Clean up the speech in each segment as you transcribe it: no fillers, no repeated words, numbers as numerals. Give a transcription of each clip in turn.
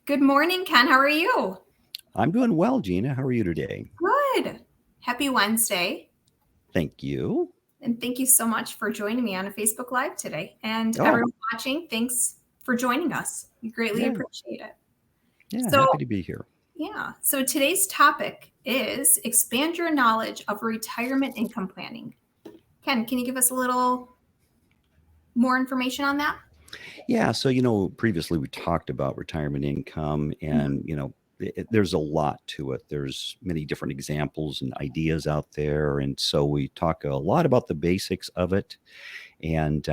Good morning, Ken. How are you? I'm doing well, Gina. How are you today? Good. Happy Wednesday. Thank you. And thank you so much for joining me on a Facebook Live today. And Oh, everyone watching, thanks for joining us. We greatly yeah, appreciate it. yeah. So, Happy to be here. yeah. So today's topic is expand your knowledge of retirement income planning. Ken, can you give us a little more information on that? Yeah. So, previously we talked about retirement income, Mhm. and, there's a lot to it. There's many different examples and ideas out there. And so we talk a lot about the basics of it. And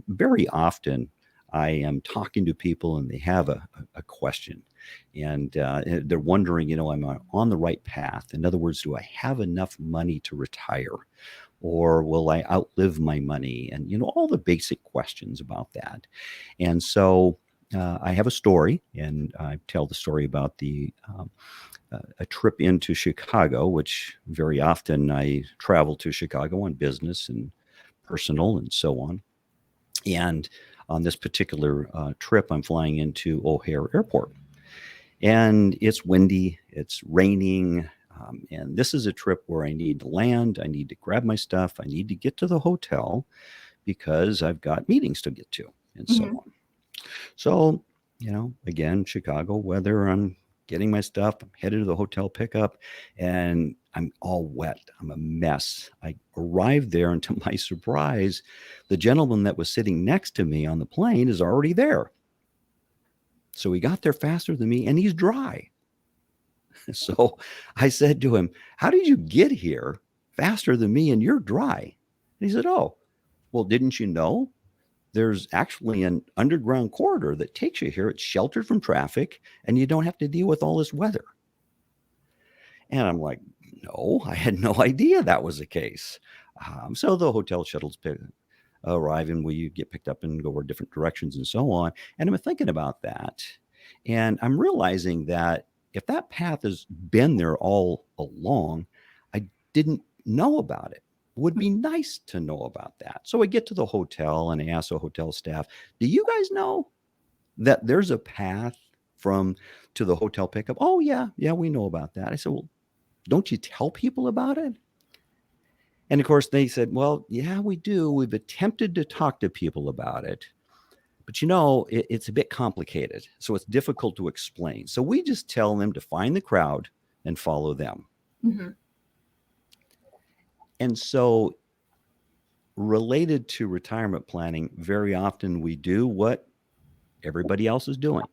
very often I am talking to people and they have a question. And they're wondering, am I on the right path? In other words, do I have enough money to retire? Or will I outlive my money? And, all the basic questions about that. And so I have a story, and I tell the story about a trip into Chicago, which very often I travel to Chicago on business and personal and so on. And on this particular trip, I'm flying into O'Hare Airport, and it's windy, it's raining. And this is a trip where I need to land, I need to grab my stuff, I need to get to the hotel because I've got meetings to get to, and so Mhm. on. So, again, Chicago weather, I'm getting my stuff, I'm headed to the hotel pickup, and I'm all wet. I'm a mess. I arrived there, and to my surprise, the gentleman that was sitting next to me on the plane is already there. So he got there faster than me, and he's dry. So I said to him, "How did you get here faster than me and you're dry?" And he said, "Oh, well, didn't you know? There's actually an underground corridor that takes you here. It's sheltered from traffic and you don't have to deal with all this weather." And I'm like, "No, I had no idea that was the case." So the hotel shuttles arrive and we get picked up and go our different directions and so on. And I'm thinking about that. And I'm realizing that if that path has been there all along, I didn't know about it. Would be nice to know about that. So I get to the hotel and I ask the hotel staff, "Do you guys know that there's a path from to the hotel pickup?" "Oh, yeah, yeah, we know about that." I said, "Well, don't you tell people about it?" And of course, they said, "Well, yeah, we do. We've attempted to talk to people about it, but it's a bit complicated. So it's difficult to explain. So we just tell them to find the crowd and follow them." Mhm. And so, related to retirement planning, very often we do what everybody else is doing.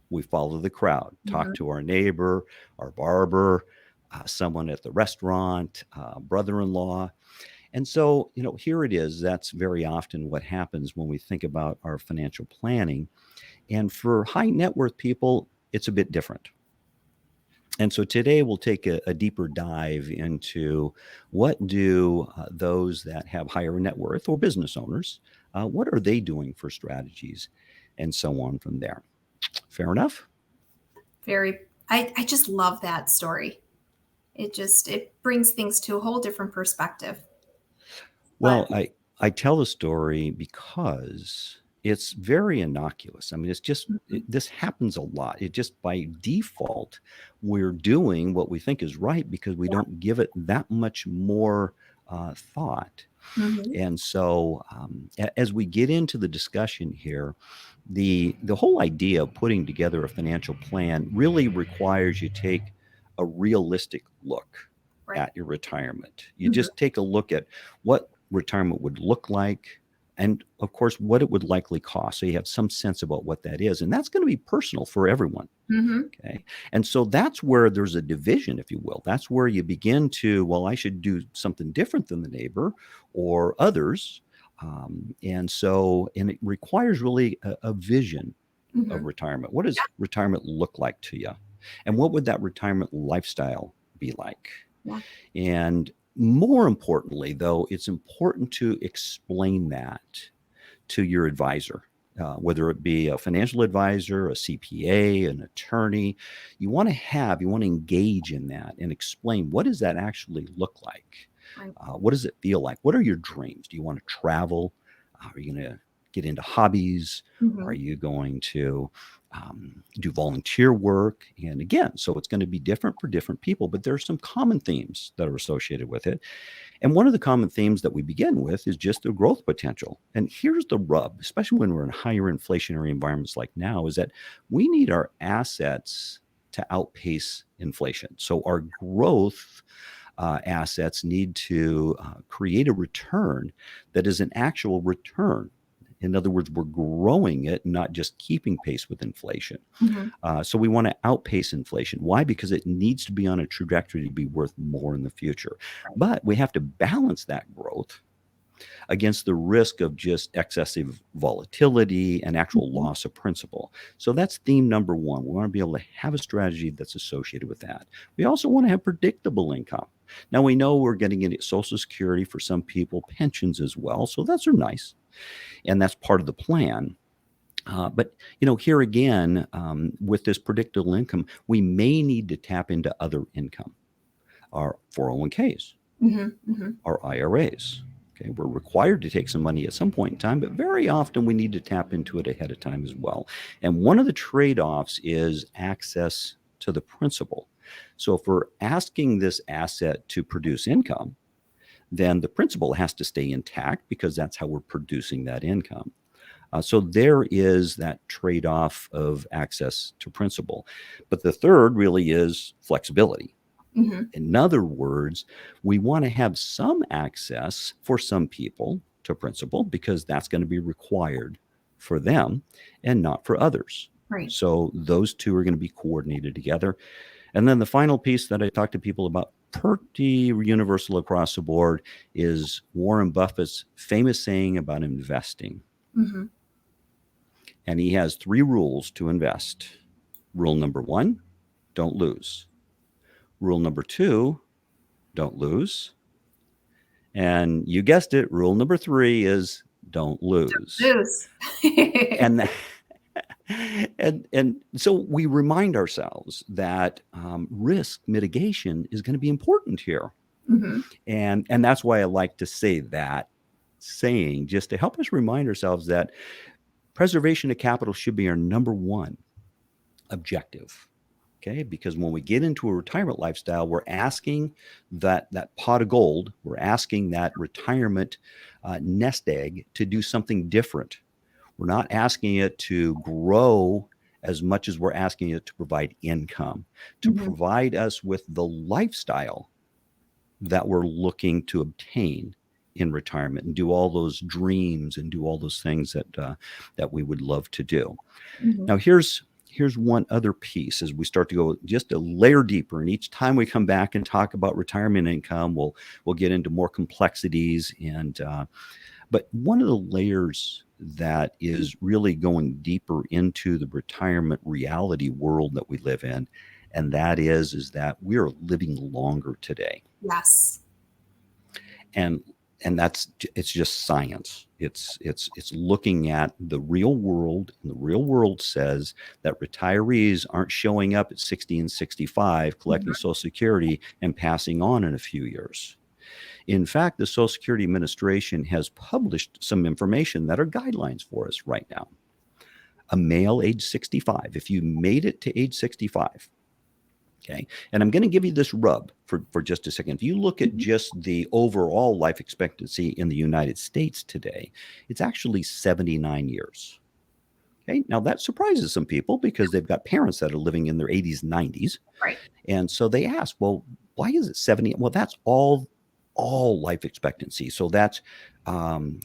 We follow the crowd, talk Mhm. to our neighbor, our barber, someone at the restaurant, brother in law. And so, here it is. That's very often what happens when we think about our financial planning. And for high net worth people, it's a bit different. And so today we'll take a deeper dive into what do those that have higher net worth or business owners, what are they doing for strategies and so on from there. Fair enough? Very, I just love that story. It brings things to a whole different perspective. But Well, I tell the story because it's very innocuous. I mean, Mhm. this happens a lot. It just by default, we're doing what we think is right because we don't give it that much more thought. Mhm. And so, as we get into the discussion here, the whole idea of putting together a financial plan really requires you take a realistic look Right. at your retirement. You Mhm. just take a look at what retirement would look like, and of course, what it would likely cost. So you have some sense about what that is, and that's going to be personal for everyone. Mhm. Okay. And so that's where there's a division, if you will. That's where you begin to, well, I should do something different than the neighbor or others. And it requires really a vision of Mhm. retirement. What does retirement look like to you? And what would that retirement lifestyle be like? Yeah. And more importantly, though, it's important to explain that to your advisor, whether it be a financial advisor, a CPA, an attorney. You want to engage in that and explain what does that actually look like? Right. What does it feel like? What are your dreams? Do you want to travel? Are you going to get into hobbies? Mhm. Are you going to do volunteer work? And again, so it's going to be different for different people, but there are some common themes that are associated with it. And one of the common themes that we begin with is just the growth potential. And here's the rub, especially when we're in higher inflationary environments like now, is that we need our assets to outpace inflation. So our growth assets need to create a return that is an actual return. In other words, we're growing it, not just keeping pace with inflation. Mhm. So we want to outpace inflation. Why? Because it needs to be on a trajectory to be worth more in the future. But we have to balance that growth against the risk of just excessive volatility and actual Mhm. loss of principal. So that's theme number one. We want to be able to have a strategy that's associated with that. We also want to have predictable income. Now we know we're getting into Social Security for some people, pensions as well. So those are nice. And that's part of the plan. But here again, with this predictable income, we may need to tap into other income, our 401ks, Mhm. Mhm. our IRAs. Okay, we're required to take some money at some point in time, but very often we need to tap into it ahead of time as well. And one of the trade-offs is access to the principal. So if we're asking this asset to produce income, then the principal has to stay intact because that's how we're producing that income. So there is that trade-off of access to principal. But the third really is flexibility. Mhm. In other words, we want to have some access for some people to principal because that's going to be required for them and not for others. Right. So those two are going to be coordinated together. And then the final piece that I talk to people about pretty universal across the board is Warren Buffett's famous saying about investing. Mhm. And he has 3 rules to invest. Rule number 1, don't lose. Rule number 2, don't lose. And you guessed it, rule number 3 is don't lose. Lose. And and so we remind ourselves that risk mitigation is going to be important here. Mhm. And that's why I like to say that saying, just to help us remind ourselves that preservation of capital should be our number one objective. Okay, because when we get into a retirement lifestyle, we're asking that pot of gold, we're asking that retirement nest egg to do something different. We're not asking it to grow as much as we're asking it to provide income, to Mhm. provide us with the lifestyle that we're looking to obtain in retirement and do all those dreams and do all those things that we would love to do. Mhm. Now, here's one other piece as we start to go just a layer deeper. And each time we come back and talk about retirement income, we'll get into more complexities. And but one of the layers that is really going deeper into the retirement reality world that we live in, and that is that we are living longer today. Yes. and it's just science. It's looking at the real world, and the real world says that retirees aren't showing up at 60 and 65 collecting Mhm. Social Security and passing on in a few years. In fact, the Social Security Administration has published some information that are guidelines for us right now. A male age 65, if you made it to age 65, okay. And I'm going to give you this rub for just a second. If you look at Mhm. just the overall life expectancy in the United States today, it's actually 79 years. Okay. Now that surprises some people because they've got parents that are living in their 80s, 90s. Right. And so they ask, well, why is it 70? Well, that's all life expectancy. So that's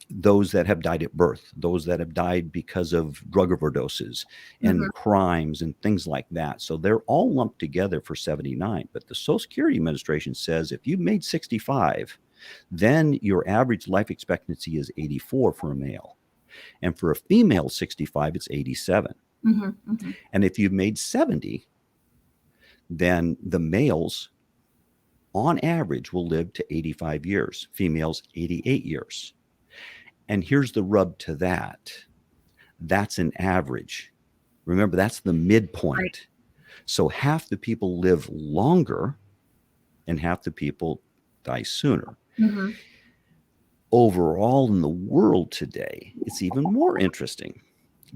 those that have died at birth, those that have died because of drug overdoses Mhm. and crimes and things like that. So they're all lumped together for 79. But the Social Security Administration says if you made 65, then your average life expectancy is 84 for a male. And for a female 65, it's 87. Mhm. Mhm. And if you've made 70, then the males on average will live to 85 years, females 88 years. And here's the rub to that. That's an average. Remember, that's the Right. midpoint. So half the people live longer and half the people die sooner. Mhm. Overall, in the world today, it's even more interesting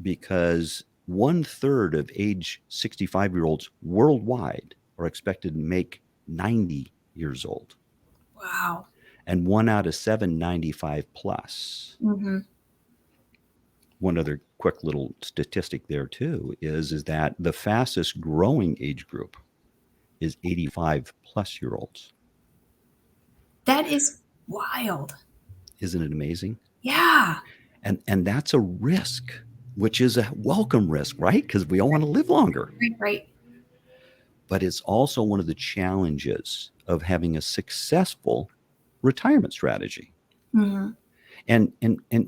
because 1/3 of age 65-year-olds worldwide are expected to make 90 years old, Wow. and 1 out of 7, 95 plus. Mm-hmm. One other quick little statistic there too is that the fastest growing age group is 85 plus year olds. That is wild. Isn't it amazing? Yeah. And that's a risk, which is a welcome risk, right? Because we all want to live longer. Right. Right. But it's also one of the challenges of having a successful retirement strategy. Mm-hmm. And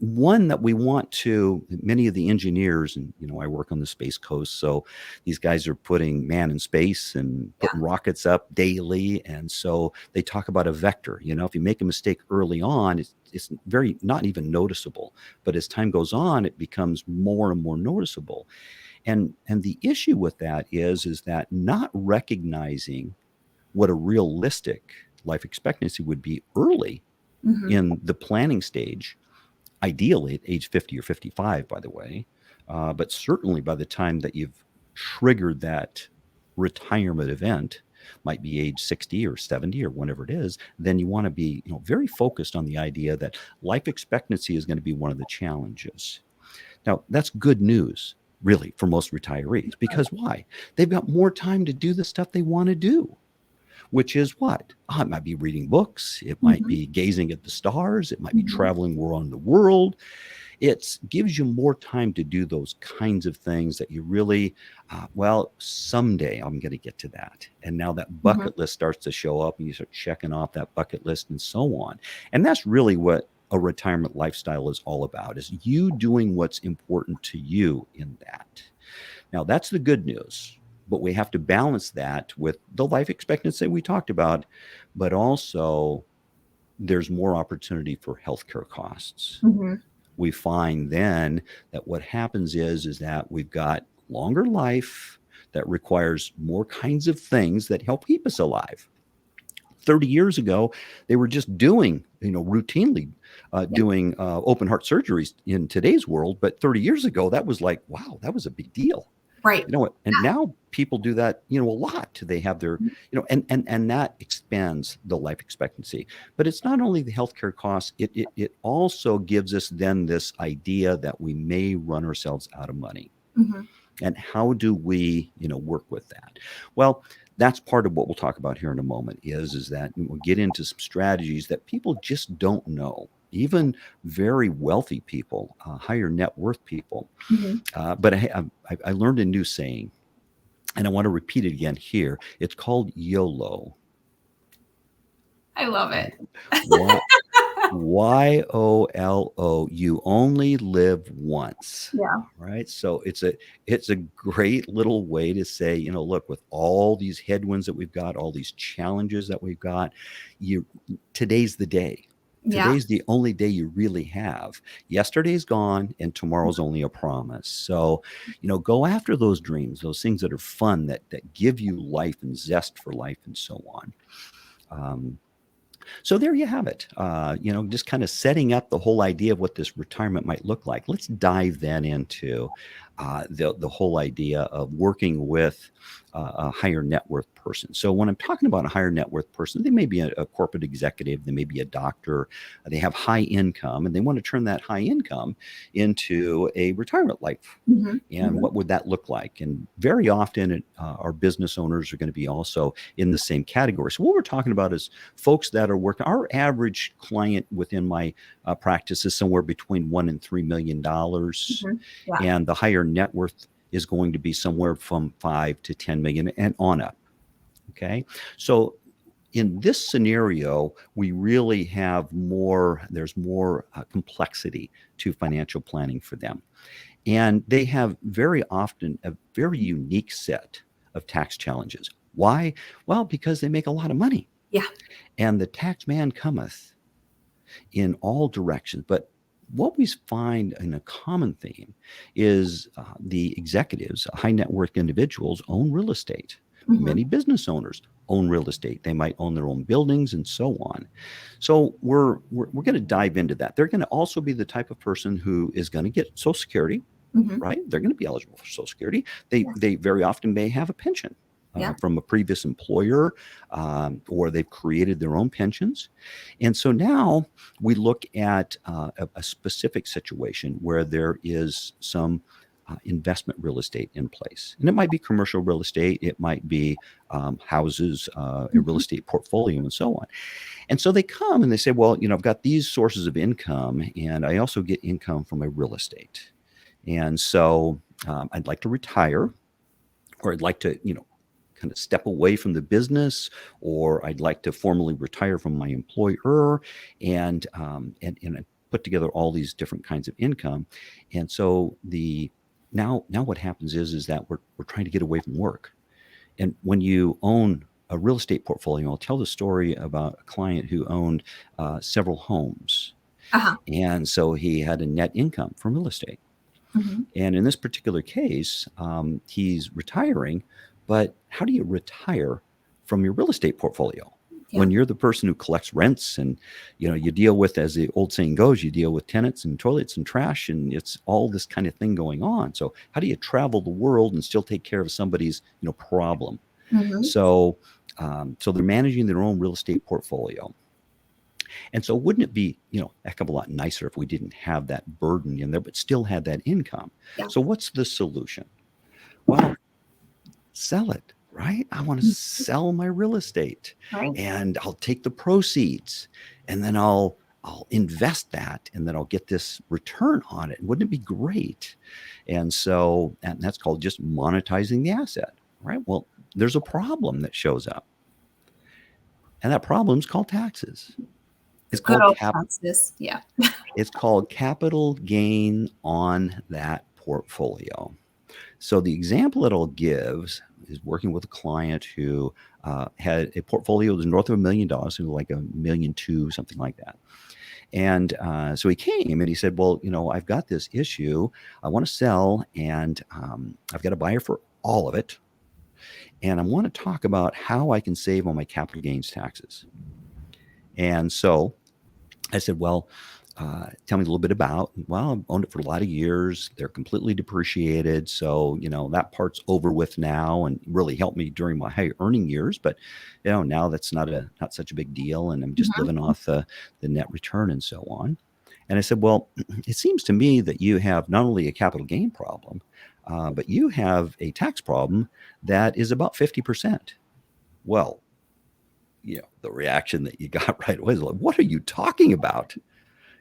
one that we want to, many of the engineers, and I work on the Space Coast, so these guys are putting man in space and putting rockets up daily, and so they talk about a vector. If you make a mistake early on, it's very not even noticeable, but as time goes on, it becomes more and more noticeable. And the issue with that is that not recognizing what a realistic life expectancy would be early Mm-hmm. in the planning stage, ideally at age 50 or 55, by the way, but certainly by the time that you've triggered that retirement event, might be age 60 or 70 or whatever it is, then you want to be very focused on the idea that life expectancy is going to be one of the challenges. Now, that's good news, really, for most retirees, because why? They've got more time to do the stuff they want to do. Which is what? It might be reading books. It might be gazing at the stars. It might be traveling around the world. It gives you more time to do those kinds of things that you really, someday I'm going to get to that. And now that bucket list starts to show up and you start checking off that bucket list and so on. And that's really what a retirement lifestyle is all about, is you doing what's important to you in that. Now, that's the good news. But we have to balance that with the life expectancy we talked about, but also there's more opportunity for healthcare costs. Mm-hmm. We find then that what happens is that we've got longer life that requires more kinds of things that help keep us alive. 30 years ago, they were just doing, routinely doing open heart surgeries in today's world. But 30 years ago, that was like, wow, that was a big deal. Right. And now people do that, a lot. They have their, and that expands the life expectancy. But it's not only the healthcare costs, it also gives us then this idea that we may run ourselves out of money. Mm-hmm. And how do we, work with that? Well, that's part of what we'll talk about here in a moment is that we'll get into some strategies that people just don't know. Even very wealthy people, higher net worth people. Mm-hmm. But I learned a new saying, and I want to repeat it again here. It's called YOLO. I love it. YOLO. You only live once. Yeah. Right. So it's a great little way to say, look, with all these headwinds that we've got, all these challenges that we've got, today's the day. Today's the only day you really have. Yesterday's gone and tomorrow's only a promise. So, go after those dreams, those things that are fun, that give you life and zest for life and so on. So there you have it. Just kind of setting up the whole idea of what this retirement might look like. Let's dive then into the whole idea of working with a higher net worth person. So when I'm talking about a higher net worth person, they may be a corporate executive, they may be a doctor, they have high income, and they want to turn that high income into a retirement life. Mm-hmm. And what would that look like? And very often our business owners are going to be also in the same category. So what we're talking about is folks that are working. Our average client within my practice is somewhere between $1 and $3 million. And the higher net worth is going to be somewhere from 5 to 10 million and on up. Okay. So in this scenario, we really have there's more complexity to financial planning for them. And they have very often a very unique set of tax challenges. Why? Well, because they make a lot of money. Yeah. And the tax man cometh in all directions. But what we find in a common theme is the executives, high net worth individuals, own real estate. Mhm. Many business owners own real estate. They might own their own buildings and so on. So we're going to dive into that. They're going to also be the type of person who is going to get Social Security, Mhm. right? They're going to be eligible for Social Security. They Yes. they very often may have a pension Yeah. from a previous employer, or they've created their own pensions. And so now we look at a specific situation where there is some investment real estate in place. And it might be commercial real estate, it might be houses, a real Mhm. estate portfolio, and so on. And so they come and they say, well, I've got these sources of income, and I also get income from my real estate. And so I'd like to retire, or I'd like to, kind of step away from the business, or I'd like to formally retire from my employer, and I put together all these different kinds of income. And so now what happens is that we're trying to get away from work. And when you own a real estate portfolio, I'll tell the story about a client who owned several homes. Uh-huh. And so he had a net income from real estate. Mhm. And in this particular case, he's retiring. But how do you retire from your real estate portfolio Yeah. when you're the person who collects rents, and you deal with, as the old saying goes, you deal with tenants and toilets and trash, and it's all this kind of thing going on. So how do you travel the world and still take care of somebody's problem? Mhm. So they're managing their own real estate portfolio. And so wouldn't it be, a heck of a lot nicer if we didn't have that burden in there, but still had that income? Yeah. So what's the solution? Well, sell it, right? I want to Mhm. sell my real estate, Right. and I'll take the proceeds, and then I'll invest that, and then I'll get this return on it. Wouldn't it be great? And so, and that's called just monetizing the asset, right? Well, there's a problem that shows up, and that problem is called taxes. The It's good called old taxes. Yeah. It's called capital gain on that portfolio. So the example that I'll give is working with a client who had a portfolio that was north of $1 million, so like $1.2 million, something like that. And so he came and he said, well, I've got this issue. I want to sell, and I've got a buyer for all of it. And I want to talk about how I can save on my capital gains taxes. And so I said, well, tell me a little bit about. Well, I've owned it for a lot of years. They're completely depreciated. So, that part's over with now, and really helped me during my high earning years. But, now that's not such a big deal. And I'm just Mhm. living off the net return and so on. And I said, well, it seems to me that you have not only a capital gain problem, but you have a tax problem that is about 50%. Well, the reaction that you got right away is like, what are you talking about?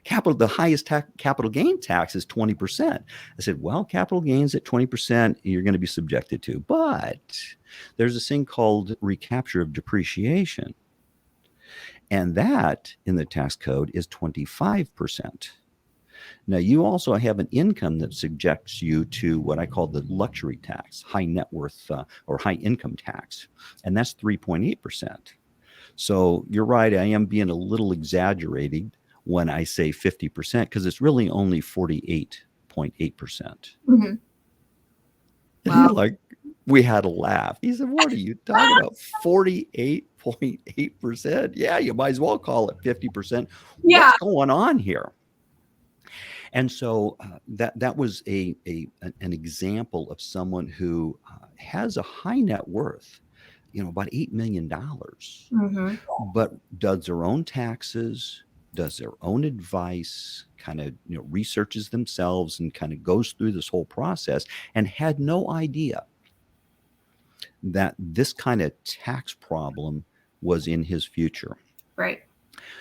The highest capital gain tax is 20%. I said, well, capital gains at 20%, you're going to be subjected to. But there's this thing called recapture of depreciation. And that in the tax code is 25%. Now, you also have an income that subjects you to what I call the luxury tax, high net worth or high income tax. And that's 3.8%. So you're right. I am being a little exaggerated when I say 50%, because it's really only 48.8%. Mhm. And he's Wow. like, we had a laugh. He said, what are you talking about? 48.8%? Yeah, you might as well call it 50%. Yeah. What's going on here? And so that was an example of someone who has a high net worth, about $8 million, Mhm. but does their own taxes, does their own advice, kind of researches themselves, and kind of goes through this whole process, and had no idea that this kind of tax problem was in his future. Right.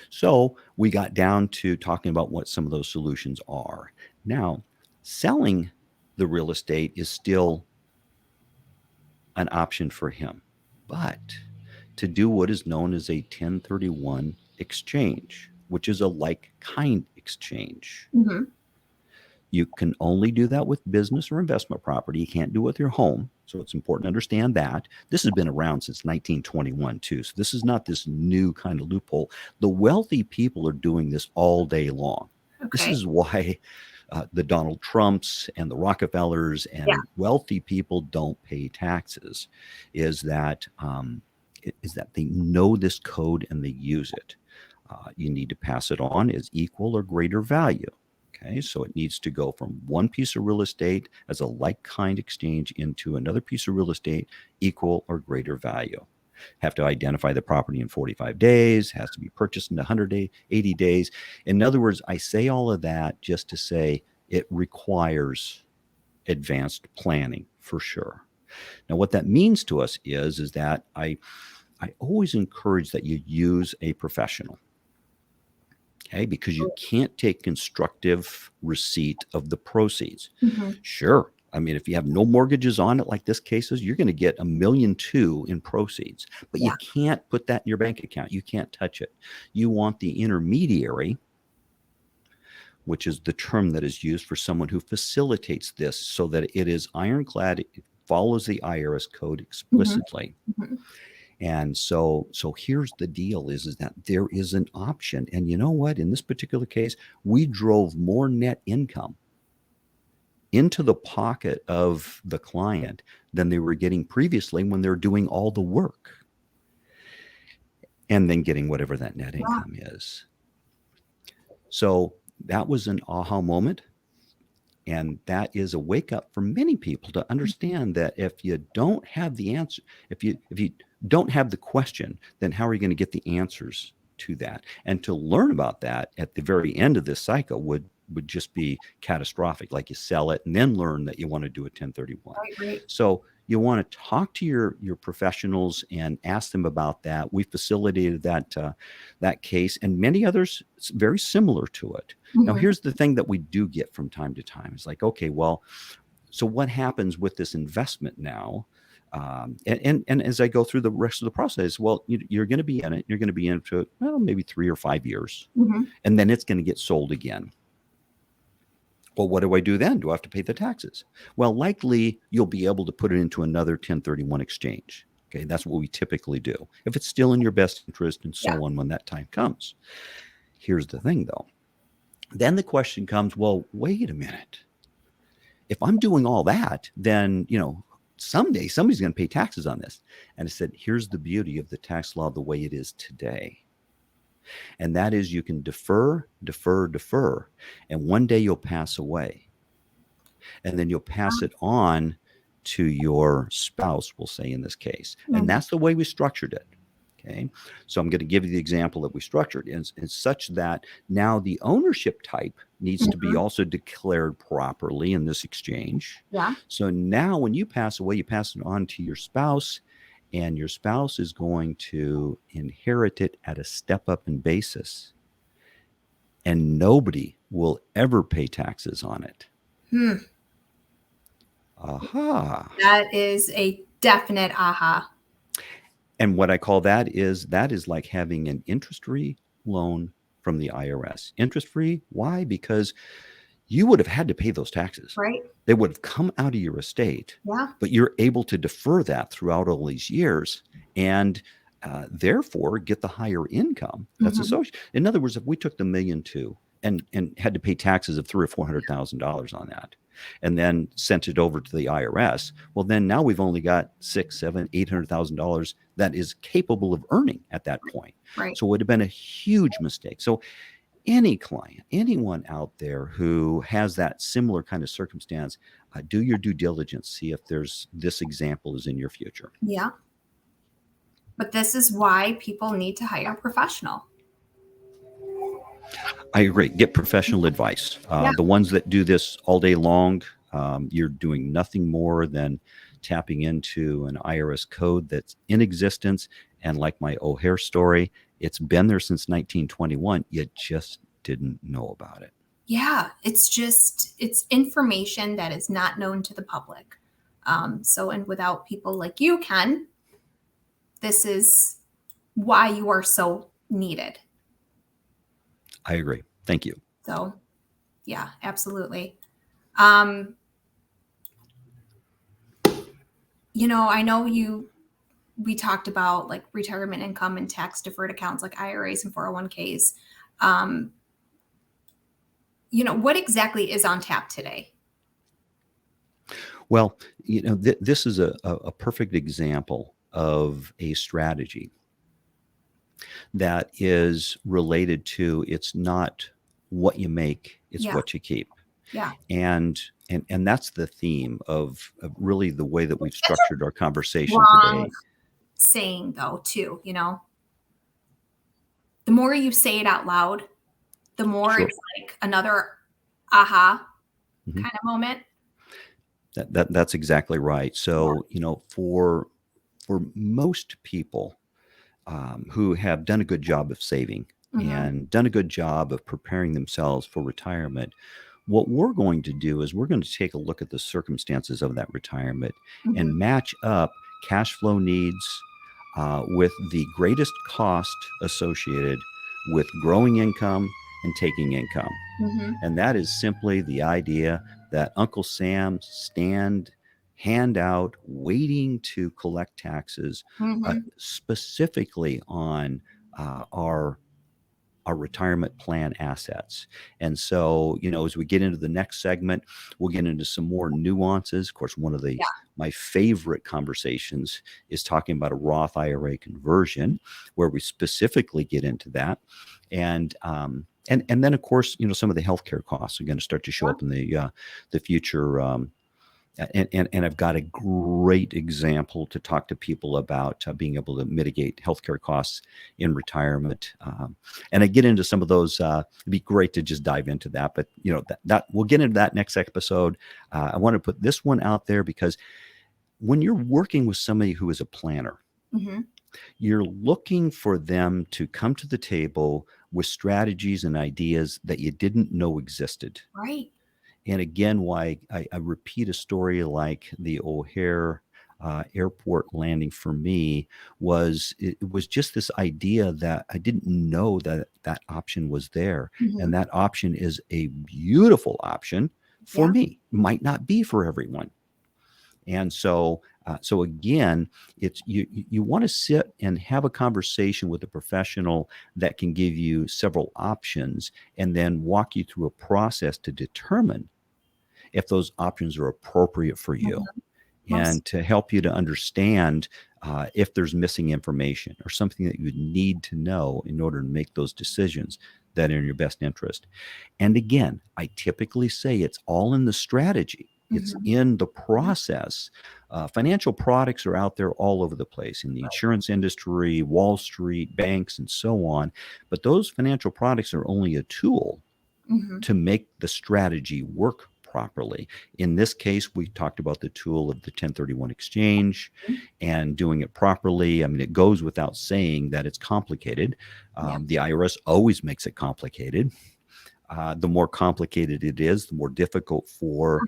So we got down to talking about what some of those solutions are. Now, selling the real estate is still an option for him, but to do what is known as a 1031 exchange, which is a like kind exchange. Mhm. You can only do that with business or investment property. You can't do it with your home. So it's important to understand that. This has been around since 1921, too. So this is not this new kind of loophole. The wealthy people are doing this all day long. This Okay. is why the Donald Trumps and the Rockefellers Yeah. and wealthy people don't pay taxes is that they know this code and they use it. You need to pass it on as equal or greater value. Okay, so it needs to go from one piece of real estate as a like kind exchange into another piece of real estate equal or greater value. Have to identify the property in 45 days, has to be purchased in 180 days. In other words, I say all of that just to say it requires advanced planning for sure. Now, what that means to us is that I always encourage that you use a professional. Okay, because you can't take constructive receipt of the proceeds. Mm-hmm. Sure. I mean, if you have no mortgages on it, like this case is, you're going to get $1.2 million in proceeds, but Yeah. you can't put that in your bank account. You can't touch it. You want the intermediary, which is the term that is used for someone who facilitates this so that it is ironclad, it follows the IRS code explicitly. Mm-hmm. And so here's the deal is that there is an option. And you know what? In this particular case, we drove more net income into the pocket of the client than they were getting previously when they're doing all the work and then getting whatever that net income is. So that was an aha moment. And that is a wake up for many people to understand that if you don't have the answer, if you don't have the question, then how are you going to get the answers to that? And to learn about that at the very end of this cycle would just be catastrophic. Like you sell it and then learn that you want to do a 1031. Right. So you want to talk to your professionals and ask them about that. We facilitated that case and many others very similar to it. Mm-hmm. Now, here's the thing that we do get from time to time. It's like, okay, well, so what happens with this investment now? And as I go through the rest of the process, well, you're going to be in it. You're going to be in it for, well, maybe 3 or 5 years. Mm-hmm. And then it's going to get sold again. Well, what do I do then? Do I have to pay the taxes? Well, likely you'll be able to put it into another 1031 exchange. Okay, that's what we typically do. If it's still in your best interest and so on when that time comes. Here's the thing, though. Then the question comes, well, wait a minute. If I'm doing all that, then, someday somebody's going to pay taxes on this. And I said, here's the beauty of the tax law the way it is today. And that is you can defer. And one day you'll pass away. And then you'll pass it on to your spouse, we'll say in this case. Mm-hmm. And that's the way we structured it. Okay. So I'm going to give you the example that we structured in such that now the ownership type needs to be also declared properly in this exchange. Yeah. So now when you pass away, you pass it on to your spouse. And your spouse is going to inherit it at a step-up in basis. And nobody will ever pay taxes on it. Aha. That is a definite aha. And what I call that is like having an interest-free loan from the IRS. Interest-free, why? Because you would have had to pay those taxes. Right. They would have come out of your estate. Yeah. But you're able to defer that throughout all these years and therefore get the higher income that's associated. In other words, if we took the $1.2 million and had to pay taxes of $300,000 or $400,000 on that and then sent it over to the IRS, well, then now we've only got $600,000, $700,000, $800,000 that is capable of earning at that point. Right. So it would have been a huge mistake. So any client, anyone out there who has that similar kind of circumstance, do your due diligence, see if this example is in your future. Yeah. But this is why people need to hire a professional. I agree. Get professional advice. The ones that do this all day long, you're doing nothing more than tapping into an IRS code that's in existence. And like my O'Hare story, it's been there since 1921. You just didn't know about it. Yeah, it's information that is not known to the public. And without people like you, Ken, this is why you are so needed. I agree. Thank you. So, yeah, absolutely. I know we talked about like retirement income and tax deferred accounts like IRAs and 401ks. what exactly is on tap today? Well, this is a perfect example of a strategy that is related to, it's not what you make, it's Yeah. what you keep. Yeah. And that's the theme of really the way that we've That's structured our a conversation wrong today. saying, though, too. The more you say it out loud, the more Sure. it's like another aha Mhm. kind of moment. That's exactly right. So, for most people who have done a good job of saving Mm-hmm. and done a good job of preparing themselves for retirement, what we're going to do is we're going to take a look at the circumstances of that retirement Mm-hmm. and match up cash flow needs with the greatest cost associated with growing income and taking income. Mm-hmm. And that is simply the idea that Uncle Sam hand out, waiting to collect taxes, Mm-hmm. specifically on our retirement plan assets. And so, as we get into the next segment, we'll get into some more nuances. Of course, one of Yeah. my favorite conversations is talking about a Roth IRA conversion, where we specifically get into that. And then, of course, some of the healthcare costs are going to start to show up in the future. And I've got a great example to talk to people about being able to mitigate healthcare costs in retirement. And I get into some of those. It'd be great to just dive into that, but that we'll get into that next episode. I want to put this one out there because when you're working with somebody who is a planner, Mm-hmm. you're looking for them to come to the table with strategies and ideas that you didn't know existed. Right. And again, why I repeat a story like the O'Hare airport landing for me was it was just this idea that I didn't know that that option was there. Mm-hmm. And that option is a beautiful option for Yeah. me, might not be for everyone. And so again, it's you want to sit and have a conversation with a professional that can give you several options and then walk you through a process to determine if those options are appropriate for you, Mm-hmm. and Most. to help you to understand if there's missing information or something that you need to know in order to make those decisions that are in your best interest. And again, I typically say it's all in the strategy. It's Mm-hmm. in the process. Financial products are out there all over the place in the Right. insurance industry, Wall Street, banks, and so on. But those financial products are only a tool Mm-hmm. to make the strategy work properly. In this case, we talked about the tool of the 1031 exchange and doing it properly. I mean, it goes without saying that it's complicated. Yeah. The IRS always makes it complicated. The more complicated it is, the more difficult for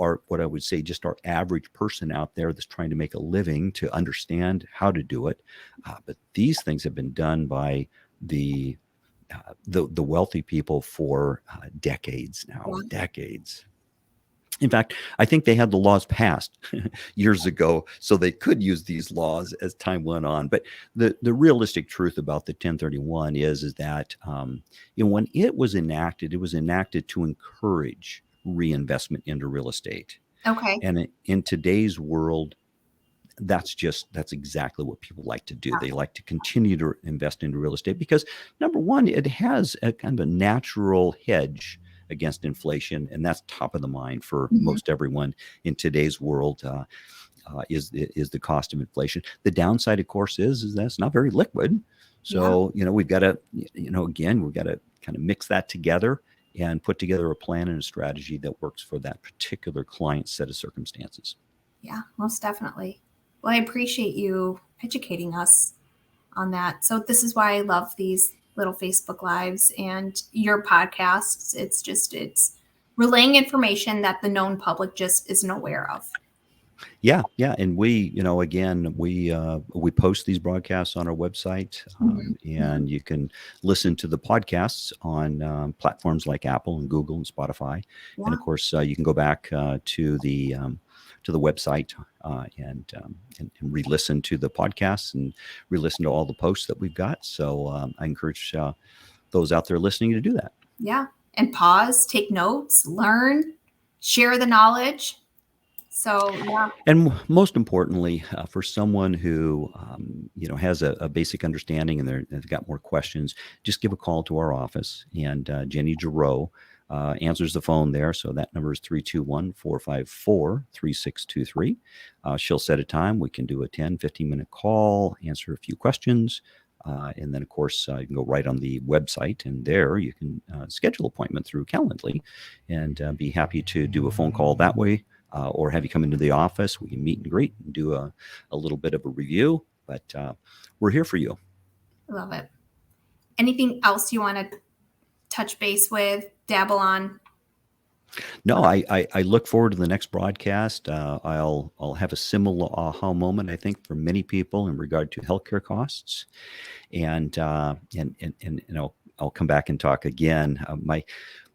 our, what I would say, just our average person out there that's trying to make a living to understand how to do it. But these things have been done by the wealthy people for decades now, Yeah. decades. In fact, I think they had the laws passed years ago so they could use these laws as time went on. But the realistic truth about the 1031 is that when it was enacted to encourage reinvestment into real estate. Okay. And in today's world, that's exactly what people like to do. They like to continue to invest into real estate because, number one, it has a kind of a natural hedge against inflation, and that's top of the mind for Mm-hmm. most everyone in today's world. Is the cost of inflation? The downside, of course, is that it's not very liquid. Yeah. So we've got to again, we've got to kind of mix that together and put together a plan and a strategy that works for that particular client set of circumstances. Yeah. Most definitely. Well, I appreciate you educating us on that. So this is why I love these little Facebook lives and your podcasts. It's relaying information that the known public just isn't aware of. Yeah, and we, again, we post these broadcasts on our website, Mm-hmm. and you can listen to the podcasts on platforms like Apple and Google and Spotify, and Yeah. of course, you can go back to the website and re-listen to the podcasts and re-listen to all the posts that we've got. So I encourage those out there listening to do that. Yeah. and pause, take notes, learn, share the knowledge. So yeah. And most importantly, for someone who has a basic understanding and they've got more questions, just give a call to our office. And Jenny Giroux answers the phone there. So that number is 321-454-3623. She'll set a time. We can do a 10, 15-minute call, answer a few questions. And then, of course, you can go right on the website, and there you can schedule an appointment through Calendly and be happy to do a phone call that way. Or have you come into the office. We can meet and greet and do a little bit of a review. But we're here for you. I love it. Anything else you want to touch base with, dabble on? No, I look forward to the next broadcast. I'll have a similar aha moment, I think, for many people in regard to healthcare costs, and I'll come back and talk again.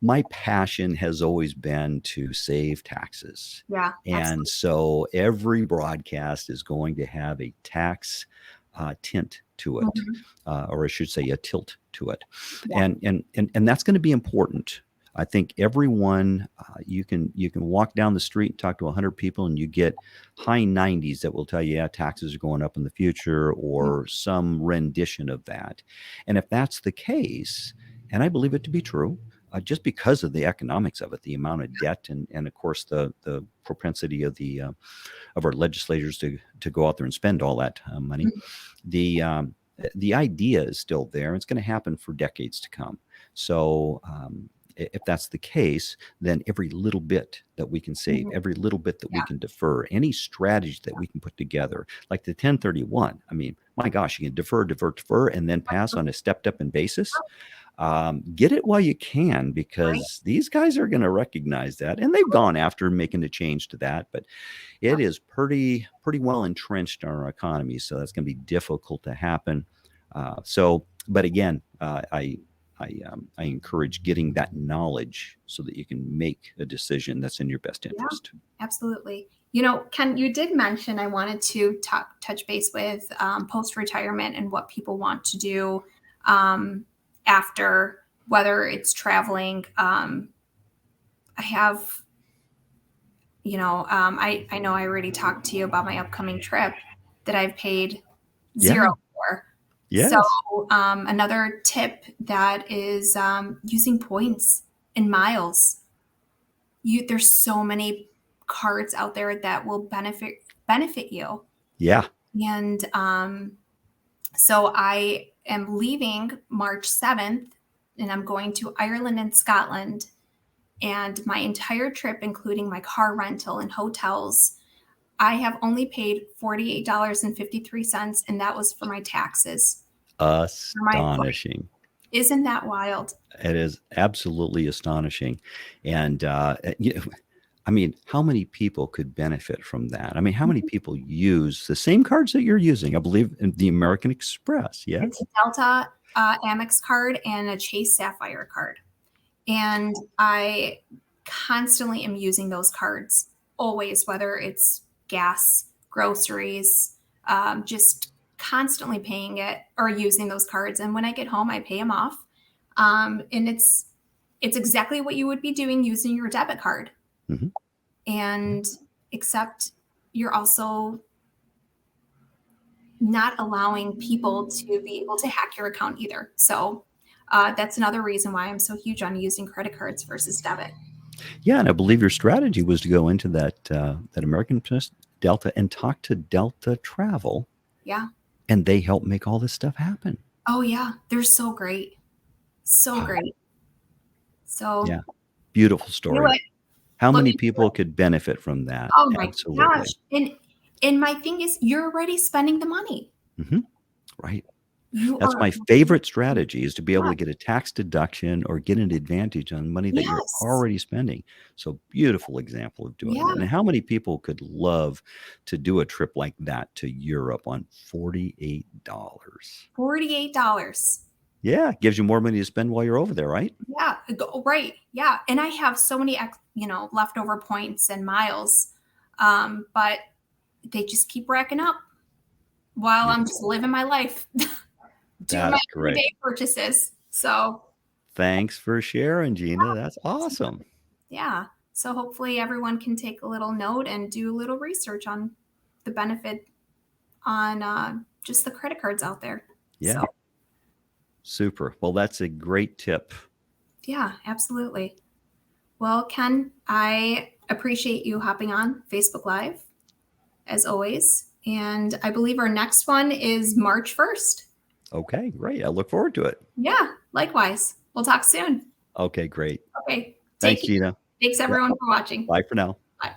My passion has always been to save taxes. Yeah. And absolutely. so every broadcast is going to have a tax tint to it, or I should say a tilt to it. Yeah. And that's going to be important. I think everyone, you can walk down the street and talk to 100 people and you get high 90s that will tell you, yeah, taxes are going up in the future, or some rendition of that. And if that's the case, and I believe it to be true, just because of the economics of it, the amount of debt, and of course the propensity of our legislators to go out there and spend all that money, the idea is still there. It's going to happen for decades to come. So if that's the case, then every little bit that we can save, every little bit that we can defer, any strategy that we can put together, like the 1031. I mean, my gosh, you can defer, and then pass on a stepped-up basis. Get it while you can, because these guys are going to recognize that, and they've gone after making a change to that, but it is pretty well entrenched in our economy, so that's going to be difficult to happen. But again, I encourage getting that knowledge so that you can make a decision that's in your best interest. Yeah, absolutely. Ken, you did mention, I wanted to touch base with post-retirement and what people want to do after, whether it's traveling. I have, I know I already talked to you about my upcoming trip that I've paid zero for. Yes. So another tip that is using points and miles. There's so many cards out there that will benefit you. Yeah. And so I am leaving March 7th, and I'm going to Ireland and Scotland. And my entire trip, including my car rental and hotels, I have only paid $48.53, and that was for my taxes. Astonishing. Isn't that wild? It is absolutely astonishing. And I mean, how many people could benefit from that? I mean, how many people use the same cards that you're using? I believe in the American Express. Yeah. It's a Delta Amex card and a Chase Sapphire card. And I constantly am using those cards always, whether it's gas, groceries, just constantly paying it or using those cards. And when I get home, I pay them off. And it's exactly what you would be doing using your debit card. And except you're also not allowing people to be able to hack your account either. So that's another reason why I'm so huge on using credit cards versus debit. Yeah, and I believe your strategy was to go into that American Express, Delta, and talk to Delta Travel. Yeah. And they help make all this stuff happen. Oh, yeah. They're so great. So great. So yeah, beautiful story. You know how many people could benefit from that? Oh my gosh. And my thing is, you're already spending the money. Right. That's my favorite strategy, is to be able to get a tax deduction or get an advantage on money that you're already spending. So beautiful example of doing that. And how many people could love to do a trip like that to Europe on $48? $48. Yeah. It gives you more money to spend while you're over there, right? Yeah. Right. Yeah. And I have so many, leftover points and miles, but they just keep racking up while I'm just living my life. Doing my everyday purchases. So Thanks for sharing, Gina. That's awesome. Yeah. So hopefully everyone can take a little note and do a little research on the benefit on just the credit cards out there. Yeah. So, Super. Well, that's a great tip. yeah, absolutely. Well, Ken, I appreciate you hopping on Facebook Live as always. And I believe our next one is March 1st. Okay, great. I look forward to it. Yeah, likewise. We'll talk soon. Okay, great. Okay. Thanks, Take care. Gina. Thanks Yeah. everyone for watching. Bye for now.